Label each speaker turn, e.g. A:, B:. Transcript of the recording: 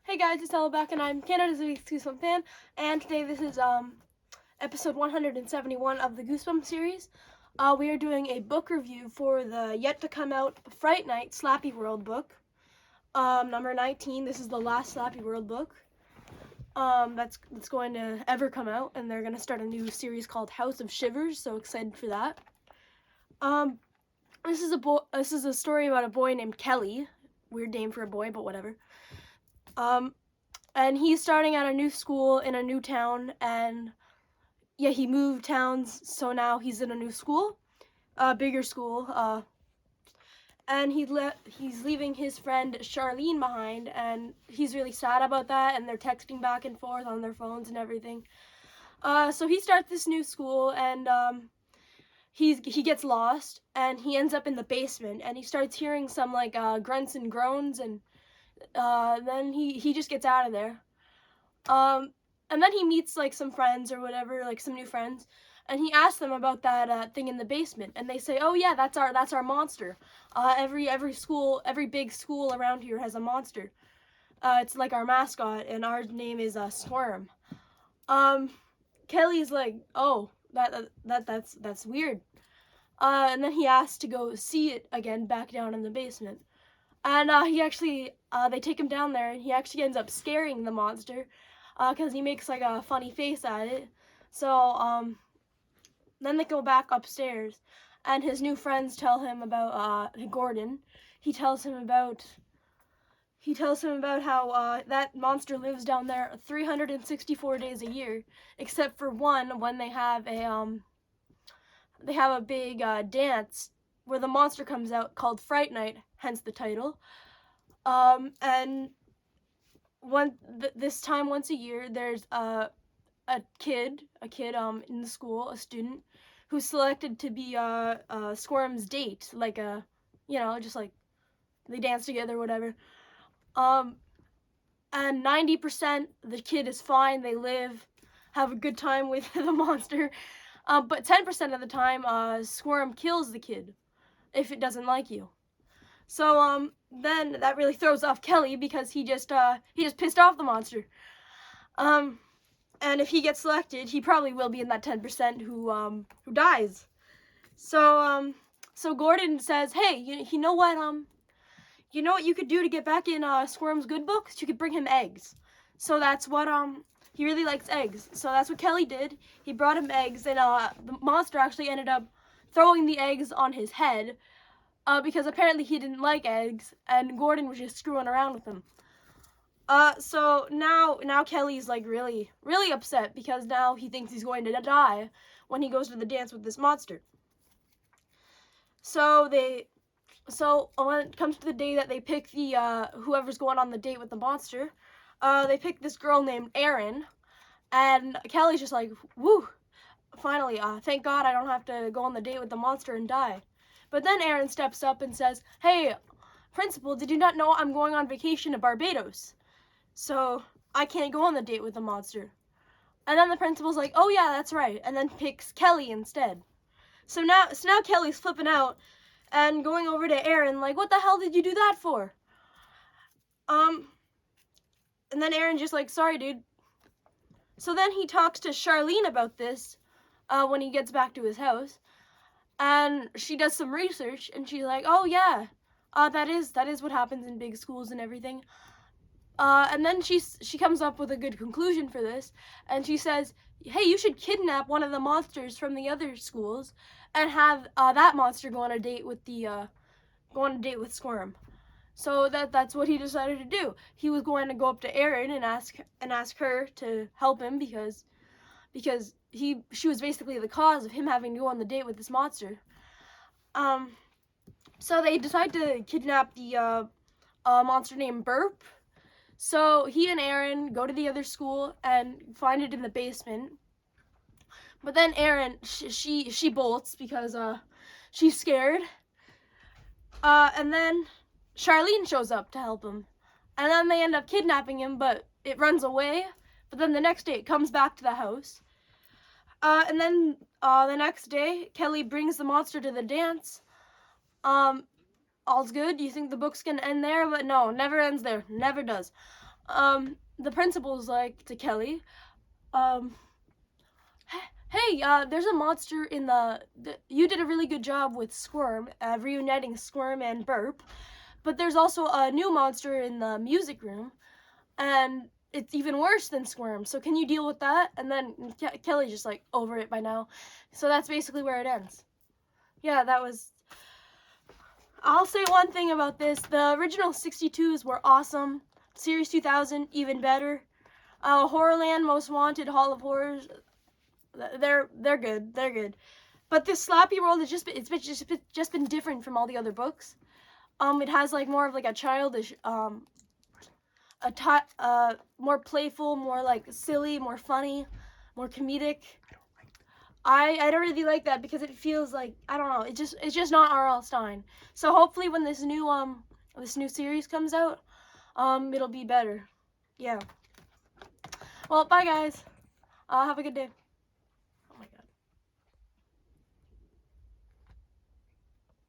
A: Hey guys, it's Ella back, and I'm Canada's biggest Goosebumps fan, and today this is episode 171 of the Goosebumps series. We are doing a book review for the yet-to-come-out Fright Night Slappyworld book, number 19. This is the last Slappyworld book that's going to ever come out, and they're going to start a new series called House of Shivers, so excited for that. This is a story about a boy named Kelly. Weird name for a boy, but whatever. And he's starting at a new school in a new town, and yeah, he moved towns, so now he's in a new school, a bigger school, and he's leaving his friend Charlene behind, and he's really sad about that, and they're texting back and forth on their phones and everything. So he starts this new school, and he gets lost, and he ends up in the basement, and he starts hearing some like grunts and groans, and then he just gets out of there. And then he meets like some friends or whatever, like some new friends, and he asks them about that thing in the basement, and they say, "Oh yeah, that's our monster. Every big school around here has a monster. It's like our mascot, and our name is Squirm." Kelly's like, "Oh, that's weird." And then he asks to go see it again back down in the basement. And they take him down there, and he actually ends up scaring the monster, because he makes like a funny face at it. So then they go back upstairs, and his new friends tell him about Gordon. He tells him about how that monster lives down there 364 days a year, except for one when they have a big dance where the monster comes out called Fright Night, hence the title. And this time once a year, there's a kid in the school, a student, who's selected to be Squirm's date, like just like they dance together, whatever. And 90% the kid is fine, they live, have a good time with the monster. But 10% of the time, Squirm kills the kid if it doesn't like you. So then that really throws off Kelly, because he just pissed off the monster. And if he gets selected, he probably will be in that 10% who dies. So Gordon says, "Hey, you know what you could do to get back in Squirm's good books? You could bring him eggs." So that's what he really likes eggs. So that's what Kelly did. He brought him eggs, and the monster actually ended up throwing the eggs on his head, because apparently he didn't like eggs, and Gordon was just screwing around with them. So now Kelly's like really, really upset, because now he thinks he's going to die when he goes to the dance with this monster. So when it comes to the day that they pick the whoever's going on the date with the monster, they pick this girl named Erin, and Kelly's just like, "Woo, finally, thank God I don't have to go on the date with the monster and die." But then Erin steps up and says, "Hey, principal, did you not know I'm going on vacation to Barbados? So I can't go on the date with the monster." And then the principal's like, "Oh yeah, that's right," and then picks Kelly instead. So now Kelly's flipping out and going over to Erin like, "What the hell did you do that for?" And then Erin's just like, "Sorry, dude." So then he talks to Charlene about this when he gets back to his house. And she does some research, and she's like, "Oh yeah, that is what happens in big schools and everything." And then she comes up with a good conclusion for this, and she says, "Hey, you should kidnap one of the monsters from the other schools, and have that monster go on a date with Squirm." So that's what he decided to do. He was going to go up to Erin and ask her to help him, because she was basically the cause of him having to go on the date with this monster. So they decide to kidnap the monster named Burp. So he and Erin go to the other school and find it in the basement. But then Erin, she bolts because she's scared. And then Charlene shows up to help him. And then they end up kidnapping him, but it runs away. But then the next day it comes back to the house. And then the next day, Kelly brings the monster to the dance. All's good. You think the book's gonna end there? But no, never ends there. Never does. The principal's like to Kelly, hey, there's a monster in you did a really good job with Squirm, reuniting Squirm and Burp, but there's also a new monster in the music room, and it's even worse than Squirm, so can you deal with that? And then Kelly's just like over it by now. So that's basically where it ends. Yeah, I'll say one thing about this. The original 62s were awesome. Series 2000, even better. Horrorland, Most Wanted, Hall of Horrors, they're good. They're good. But this Slappyworld has just been different from all the other books. It has like more of like a childish, more playful, more like silly, more funny, more comedic. I don't really like that because it feels like, I don't know, it's just not RL Stine. So hopefully when this new series comes out, it'll be better. Yeah. Well, bye guys. Have a good day.